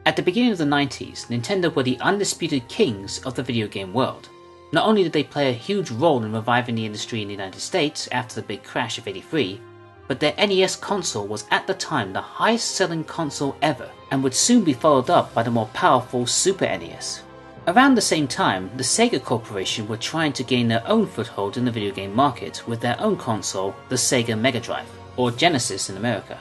At the beginning of the 90s, Nintendo were the undisputed kings of the video game world. Not only did they play a huge role in reviving the industry in the United States after the big crash of '83, but their NES console was at the time the highest selling console ever, and would soon be followed up by the more powerful Super NES. Around the same time, the Sega Corporation were trying to gain their own foothold in the video game market with their own console, the Sega Mega Drive, or Genesis in America.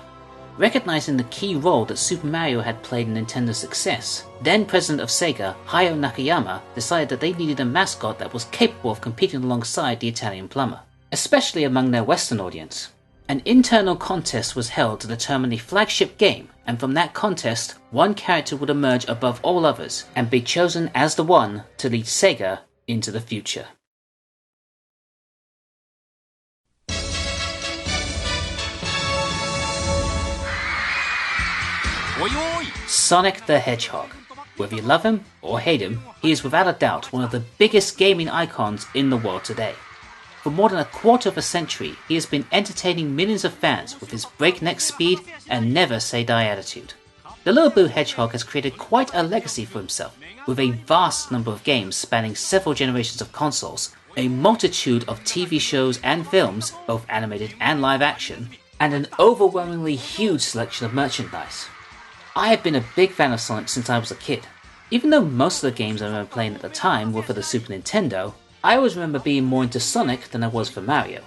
Recognizing the key role that Super Mario had played in Nintendo's success, then president of Sega, Hayao Nakayama, decided that they needed a mascot that was capable of competing alongside the Italian plumber, especially among their Western audience. An internal contest was held to determine the flagship game, and from that contest, one character would emerge above all others and be chosen as the one to lead Sega into the future. Sonic the Hedgehog. Whether you love him or hate him, he is without a doubt one of the biggest gaming icons in the world today. For more than a quarter of a century, he has been entertaining millions of fans with his breakneck speed and never say die attitude. The little blue hedgehog has created quite a legacy for himself, with a vast number of games spanning several generations of consoles, a multitude of TV shows and films, both animated and live action, and an overwhelmingly huge selection of merchandise. I have been a big fan of Sonic since I was a kid. Even though most of the games I remember playing at the time were for the Super Nintendo, I always remember being more into Sonic than I was for Mario.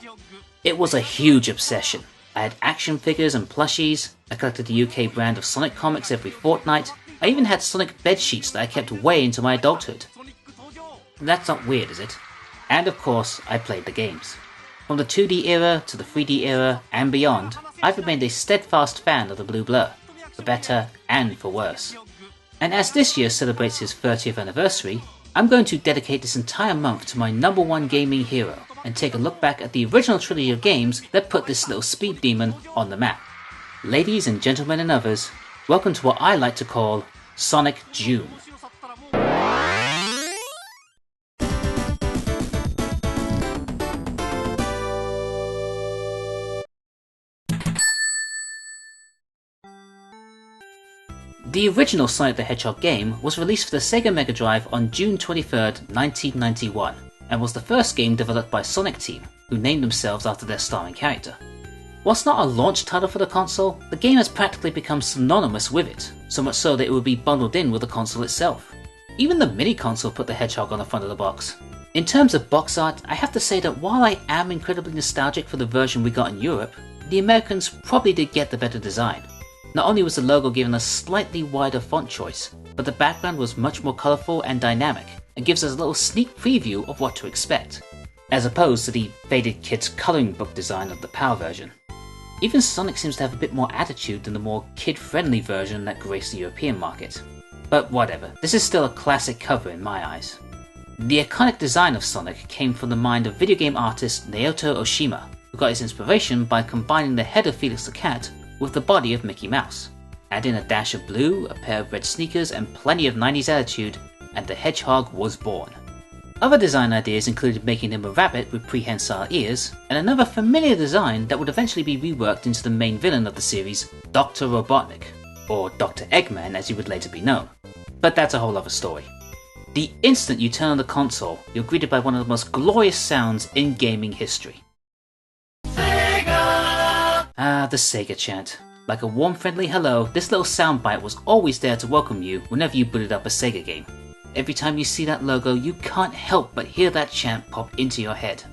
It was a huge obsession. I had action figures and plushies, I collected the UK brand of Sonic comics every fortnight, I even had Sonic bedsheets that I kept way into my adulthood. That's not weird, is it? And of course, I played the games. From the 2D era to the 3D era and beyond, I've remained a steadfast fan of the Blue Blur, for better and for worse. And as this year celebrates his 30th anniversary, I'm going to dedicate this entire month to my number one gaming hero, and take a look back at the original trilogy of games that put this little speed demon on the map. Ladies and gentlemen and others, welcome to what I like to call Sonic June. The original Sonic the Hedgehog game was released for the Sega Mega Drive on June 23rd, 1991, and was the first game developed by Sonic Team, who named themselves after their starring character. Whilst not a launch title for the console, the game has practically become synonymous with it, so much so that it would be bundled in with the console itself. Even the mini-console put the Hedgehog on the front of the box. In terms of box art, I have to say that while I am incredibly nostalgic for the version we got in Europe, the Americans probably did get the better design. Not only was the logo given a slightly wider font choice, but the background was much more colourful and dynamic, and gives us a little sneak preview of what to expect, as opposed to the faded kid's colouring book design of the PAL version. Even Sonic seems to have a bit more attitude than the more kid-friendly version that graced the European market. But whatever, this is still a classic cover in my eyes. The iconic design of Sonic came from the mind of video game artist Naoto Oshima, who got his inspiration by combining the head of Felix the Cat with the body of Mickey Mouse. Add in a dash of blue, a pair of red sneakers, and plenty of 90s attitude, and the Hedgehog was born. Other design ideas included making him a rabbit with prehensile ears, and another familiar design that would eventually be reworked into the main villain of the series, Dr. Robotnik, or Dr. Eggman as he would later be known. But that's a whole other story. The instant you turn on the console, you're greeted by one of the most glorious sounds in gaming history. The Sega chant. Like a warm friendly hello, this little soundbite was always there to welcome you whenever you booted up a Sega game. Every time you see that logo, you can't help but hear that chant pop into your head.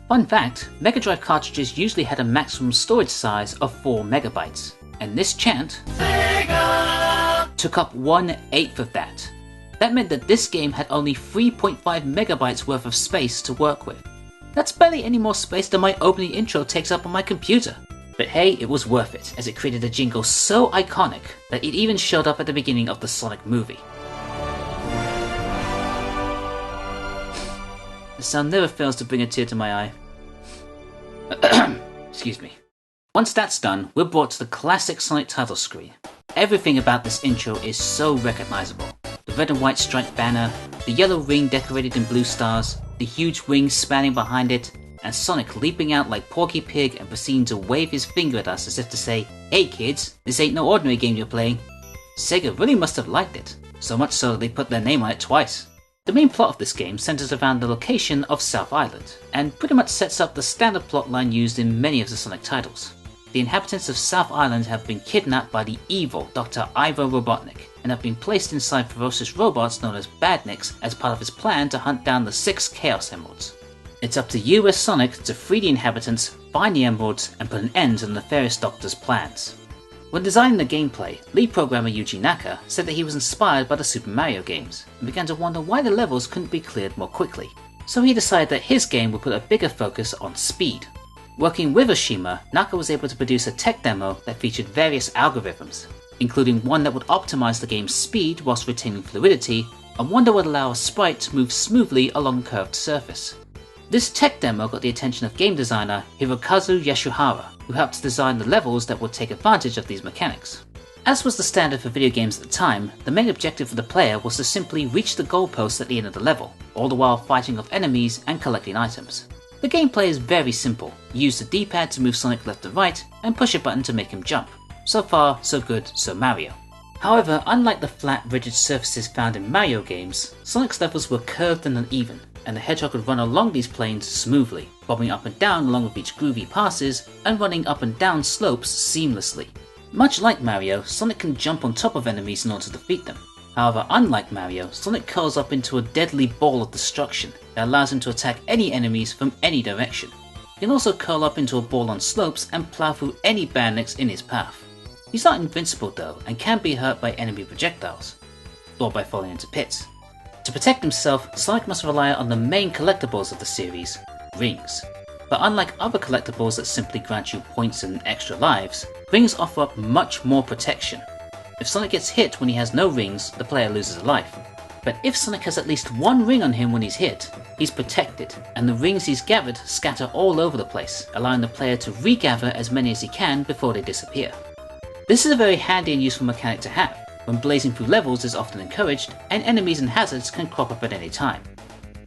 Fun fact, Mega Drive cartridges usually had a maximum storage size of 4 megabytes, and this chant Sega took up 1/8 of that. That meant that this game had only 3.5 megabytes worth of space to work with. That's barely any more space than my opening intro takes up on my computer. But hey, it was worth it, as it created a jingle so iconic that it even showed up at the beginning of the Sonic movie. The sound never fails to bring a tear to my eye. Excuse me. Once that's done, we're brought to the classic Sonic title screen. Everything about this intro is so recognizable. the red and white striped banner, the yellow ring decorated in blue stars, the huge wings spanning behind it, and Sonic leaping out like Porky Pig and proceeding to wave his finger at us as if to say, "Hey kids, this ain't no ordinary game you're playing." Sega really must have liked it, so much so that they put their name on it twice. The main plot of this game centers around the location of South Island, and pretty much sets up the standard plotline used in many of the Sonic titles. The inhabitants of South Island have been kidnapped by the evil Dr. Ivo Robotnik, and have been placed inside ferocious robots known as Badniks as part of his plan to hunt down the 6 Chaos Emeralds. It's up to you as Sonic to free the inhabitants, find the emeralds, and put an end to the nefarious Doctor's plans. When designing the gameplay, lead programmer Yuji Naka said that he was inspired by the Super Mario games, and began to wonder why the levels couldn't be cleared more quickly. So he decided that his game would put a bigger focus on speed. Working with Oshima, Naka was able to produce a tech demo that featured various algorithms, including one that would optimize the game's speed whilst retaining fluidity, and one that would allow a sprite to move smoothly along a curved surface. This tech demo got the attention of game designer Hirokazu Yasuhara, who helped to design the levels that would take advantage of these mechanics. As was the standard for video games at the time, the main objective for the player was to simply reach the goalposts at the end of the level, all the while fighting off enemies and collecting items. The gameplay is very simple. You use the D-pad to move Sonic left and right, and push a button to make him jump. So far, so good, so Mario. However, unlike the flat, rigid surfaces found in Mario games, Sonic's levels were curved and uneven, and the Hedgehog could run along these planes smoothly, bobbing up and down along with each groove he passes, and running up and down slopes seamlessly. Much like Mario, Sonic can jump on top of enemies in order to defeat them. However, unlike Mario, Sonic curls up into a deadly ball of destruction that allows him to attack any enemies from any direction. He can also curl up into a ball on slopes and plow through any Badniks in his path. He's not invincible though, and can be hurt by enemy projectiles, or by falling into pits. To protect himself, Sonic must rely on the main collectibles of the series, rings. But unlike other collectibles that simply grant you points and extra lives, rings offer up much more protection. If Sonic gets hit when he has no rings, the player loses a life. But if Sonic has at least one ring on him when he's hit, he's protected, and the rings he's gathered scatter all over the place, allowing the player to regather as many as he can before they disappear. This is a very handy and useful mechanic to have, when blazing through levels is often encouraged, and enemies and hazards can crop up at any time.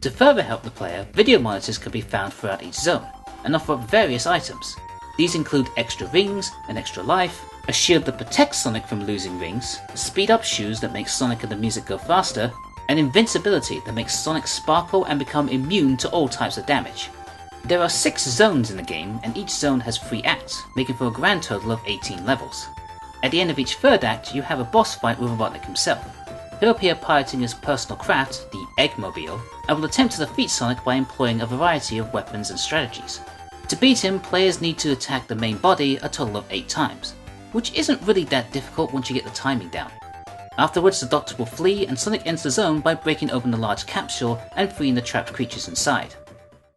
To further help the player, video monitors can be found throughout each zone, and offer up various items. These include extra rings, an extra life, a shield that protects Sonic from losing rings, speed up shoes that make Sonic and the music go faster, and invincibility that makes Sonic sparkle and become immune to all types of damage. There are 6 zones in the game, and each zone has 3 acts, making for a grand total of 18 levels. At the end of each third act, you have a boss fight with Robotnik himself. He'll appear piloting his personal craft, the Eggmobile, and will attempt to defeat Sonic by employing a variety of weapons and strategies. To beat him, players need to attack the main body a total of 8 times, which isn't really that difficult once you get the timing down. Afterwards, the Doctor will flee, and Sonic enters the zone by breaking open the large capsule and freeing the trapped creatures inside.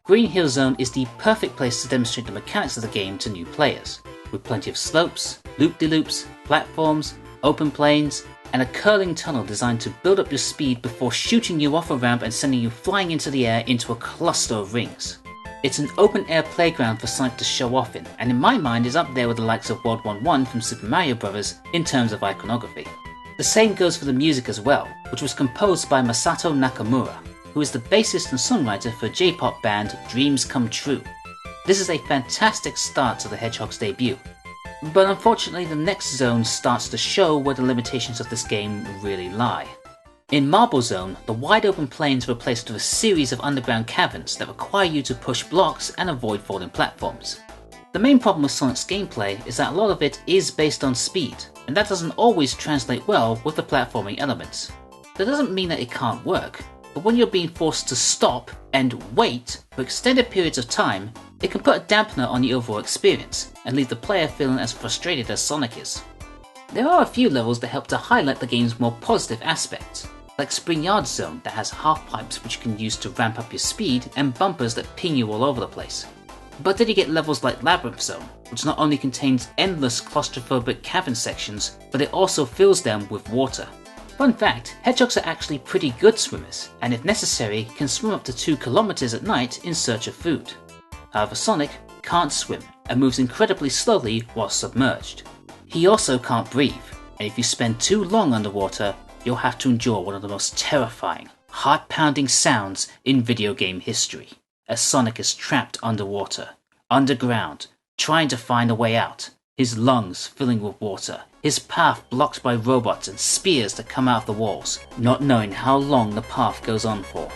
Green Hill Zone is the perfect place to demonstrate the mechanics of the game to new players, with plenty of slopes, loop-de-loops, platforms, open plains, and a curling tunnel designed to build up your speed before shooting you off a ramp and sending you flying into the air into a cluster of rings. It's an open-air playground for Sonic to show off in, and in my mind is up there with the likes of World 1-1 from Super Mario Bros. In terms of iconography. The same goes for the music as well, which was composed by Masato Nakamura, who is the bassist and songwriter for J-pop band Dreams Come True. This is a fantastic start to the Hedgehog's debut, but unfortunately the next zone starts to show where the limitations of this game really lie. In Marble Zone, the wide open plains are replaced with a series of underground caverns that require you to push blocks and avoid falling platforms. The main problem with Sonic's gameplay is that a lot of it is based on speed, and that doesn't always translate well with the platforming elements. That doesn't mean that it can't work, but when you're being forced to stop and wait for extended periods of time, it can put a dampener on the overall experience, and leave the player feeling as frustrated as Sonic is. There are a few levels that help to highlight the game's more positive aspects, like Spring Yard Zone that has half pipes which you can use to ramp up your speed, and bumpers that ping you all over the place. But then you get levels like Labyrinth Zone, which not only contains endless claustrophobic cavern sections, but it also fills them with water. Fun fact, hedgehogs are actually pretty good swimmers, and if necessary can swim up to 2 kilometers at night in search of food. However, Sonic can't swim, and moves incredibly slowly while submerged. He also can't breathe, and if you spend too long underwater, you'll have to endure one of the most terrifying, heart-pounding sounds in video game history, as Sonic is trapped underwater, underground, trying to find a way out, his lungs filling with water, his path blocked by robots and spears that come out of the walls, not knowing how long the path goes on for.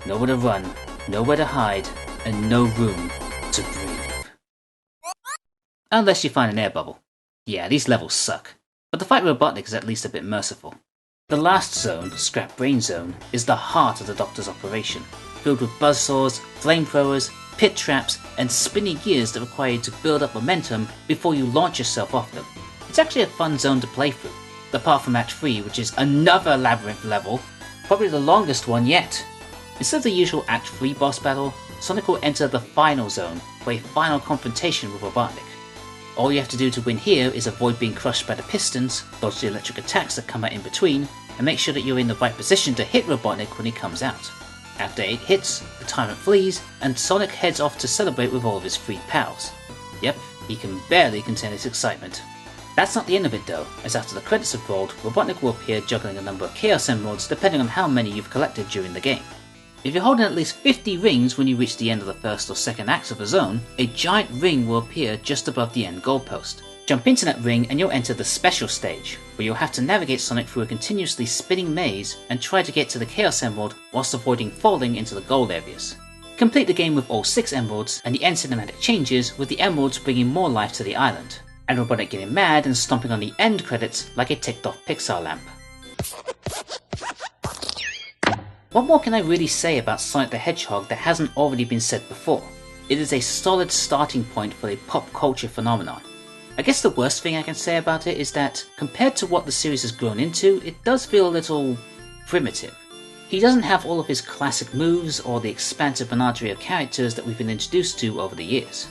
Nowhere to run, nowhere to hide, and no room to breathe. Unless you find an air bubble. Yeah, these levels suck, but the fight with Robotnik is at least a bit merciful. The last zone, Scrap Brain Zone, is the heart of the Doctor's operation, filled with buzzsaws, flamethrowers, pit traps, and spinny gears that require you to build up momentum before you launch yourself off them. It's actually a fun zone to play through, apart from Act 3, which is another labyrinth level, probably the longest one yet. Instead of the usual Act 3 boss battle, Sonic will enter the final zone for a final confrontation with Robotnik. All you have to do to win here is avoid being crushed by the pistons, dodge the electric attacks that come out in between, and make sure that you're in the right position to hit Robotnik when he comes out. After 8 hits, the tyrant flees, and Sonic heads off to celebrate with all of his 3 pals. Yep, he can barely contain his excitement. That's not the end of it though, as after the credits have rolled, Robotnik will appear juggling a number of Chaos Emeralds depending on how many you've collected during the game. If you're holding at least 50 rings when you reach the end of the first or second acts of a zone, a giant ring will appear just above the end goalpost. Jump into that ring and you'll enter the special stage, where you'll have to navigate Sonic through a continuously spinning maze and try to get to the Chaos Emerald whilst avoiding falling into the goal areas. Complete the game with all 6 emeralds, and the end cinematic changes with the emeralds bringing more life to the island, and Robotnik getting mad and stomping on the end credits like a ticked off Pixar lamp. What more can I really say about Sonic the Hedgehog that hasn't already been said before? It is a solid starting point for a pop culture phenomenon. I guess the worst thing I can say about it is that, compared to what the series has grown into, it does feel a little primitive. He doesn't have all of his classic moves or the expansive menagerie of characters that we've been introduced to over the years.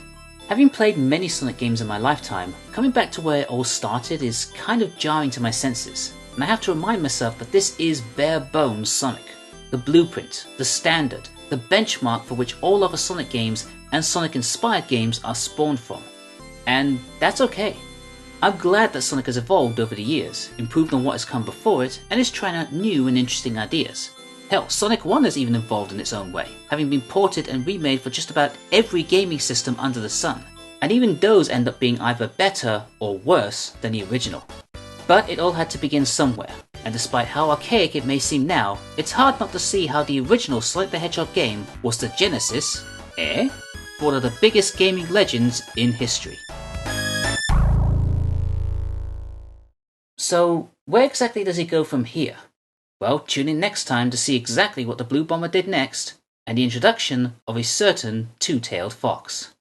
Having played many Sonic games in my lifetime, coming back to where it all started is kind of jarring to my senses, and I have to remind myself that this is bare bones Sonic. The blueprint, the standard, the benchmark for which all other Sonic games and Sonic-inspired games are spawned from. And that's okay. I'm glad that Sonic has evolved over the years, improved on what has come before it, and is trying out new and interesting ideas. Hell, Sonic 1 has even evolved in its own way, having been ported and remade for just about every gaming system under the sun, and even those end up being either better or worse than the original. But it all had to begin somewhere, and despite how archaic it may seem now, it's hard not to see how the original Sonic the Hedgehog game was the genesis, for one of the biggest gaming legends in history. So, where exactly does he go from here? Well, tune in next time to see exactly what the Blue Bomber did next, and the introduction of a certain two-tailed fox.